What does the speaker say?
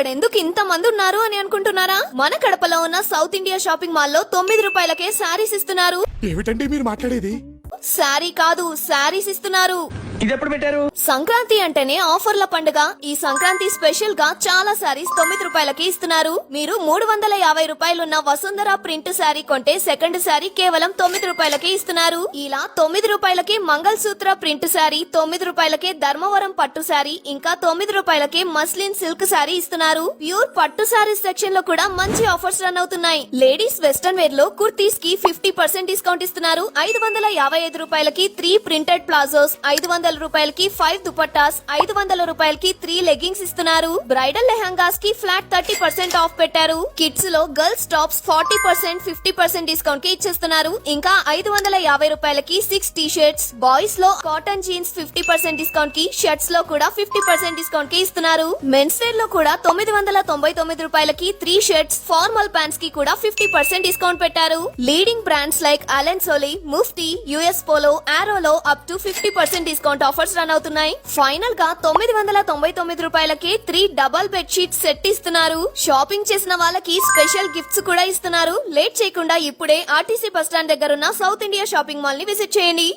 ఇక్కడ ఎందుకు ఇంత మంది ఉన్నారు అని అనుకుంటున్నారా? మన కడపలో ఉన్న సౌత్ ఇండియా షాపింగ్ మాల్ లో 9 రూపాయలకే శారీస్ ఇస్తున్నారు. ఏమిటండి మీరు మాట్లాడేది? శారీ కాదు, శారీస్ ఇస్తున్నారు. ఇదెప్పుడు పెట్టారు? సంక్రాంతి అంటేనే ఆఫర్ల పండుగ. ఈ సంక్రాంతి స్పెషల్ గా చాలా శారీస్ 9 రూపాయలకి ఇస్తున్నారు. మీరు 350 రూపాయలున్న వసుంధర ప్రింట్ శారీ కొంటే సెకండ్ శారీ కేవలం 9 రూపాయలకి ఇస్తున్నారు. ఇలా 9 రూపాయలకి మంగళ సూత్ర ప్రింట్ శారీ, 9 రూపాయలకే ధర్మవరం పట్టు శారీ, ఇంకా 9 రూపాయలకే మస్లిన్ సిల్క్ శారీ ఇస్తున్నారు. ప్యూర్ పట్టు శారీస్ సెక్షన్ లో కూడా మంచి ఆఫర్స్ రన్ అవుతున్నాయి. లేడీస్ వెస్టర్న్ వేర్ లో కుర్తీస్ కి 50% డిస్కౌంట్ ఇస్తున్నారు. 555 రూపాయలకి 3 ప్రింటెడ్ ప్లాజోస్, 500 రూపాయలకి 5 దుపట్టాస్, 500 రూపాయలకి 3 లెగ్గింగ్స్ ఇస్తున్నారు. బ్రైడల్ లెహంగాస్ కి ఫ్లాట్ 30% ఆఫ్ పెట్టారు. కిడ్స్ లో గర్ల్స్ టాప్స్ 40%, 50% డిస్కౌంట్ కి ఇచ్చేస్తున్నారు. ఇంకా 550 రూపాయలకి 6 టీ షర్ట్స్, బాయ్స్ లో కాటన్ జీన్స్ 50% డిస్కౌంట్ కి, షర్ట్స్ లో కూడా 50% డిస్కౌంట్ కి ఇస్తున్నారు. మెన్స్ వేర్ లో కూడా 999 రూపాయలకి 3 షర్ట్స్, ఫార్మల్ ప్యాంట్స్ కి కూడా 50% డిస్కౌంట్ పెట్టారు. Leading brands like Allen Solly, Mufti, US Polo, ఆరోలో up to 50% discount offers run అవుతున్నాయి. ఫైనల్ గా 999 రూపాయలకి 3 డబల్ బెడ్ షీట్ సెట్ ఇస్తున్నారు. షాపింగ్ చేసిన వాళ్ళకి స్పెషల్ గిఫ్ట్స్ కూడా ఇస్తున్నారు. లేట్ చేయకుండా ఇప్పుడే ఆర్టీసీ బస్ స్టాండ్ దగ్గర ఉన్న సౌత్ ఇండియా షాపింగ్ మాల్ ని విజిట్ చేయండి.